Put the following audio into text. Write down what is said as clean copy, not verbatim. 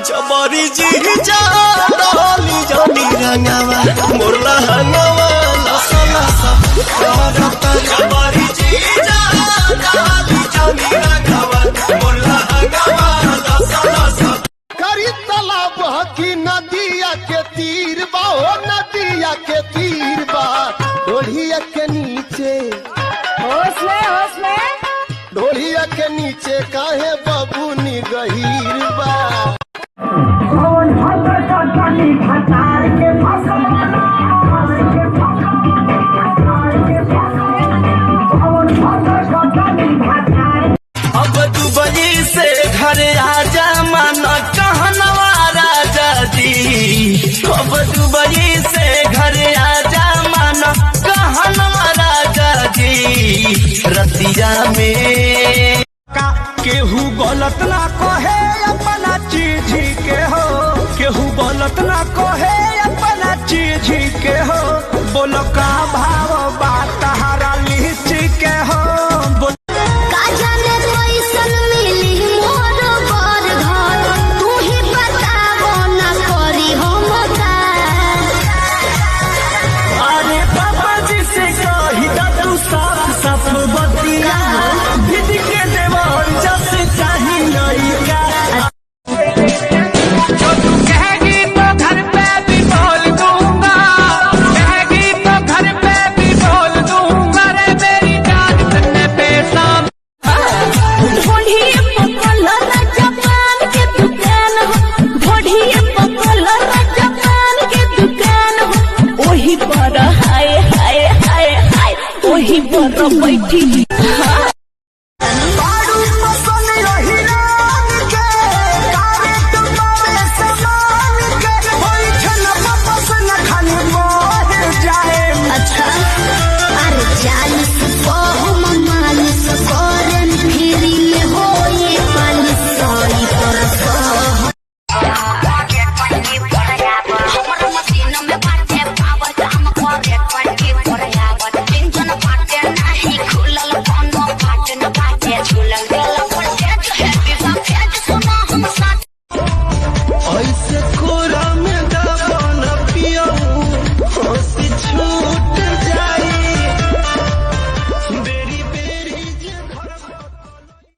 जबरी जी जा डाली जानी रंगावा मोरला हंगावा लसा लसा जबरी जी जा डाली जानी रंगावा मोरला हंगावा लसा लसा करी तालाब हकी नदिया के तीर बा हो नदिया के तीर बा ढोलिया के नीचे होश में ढोलिया के नीचे काहे बबूनी गहीर बा अब दुबई से घर आजा माना कहनवा राजा जी अब दुबई से घर आजा माना कहनवा राजा जी रतिया में केहू गलत ना कहे अपना चीज के हो केहू गलत ना कहे अपना चीज के हो बोलो का भाव बात हरा लीची के हो बैठी अच्छा अरे 40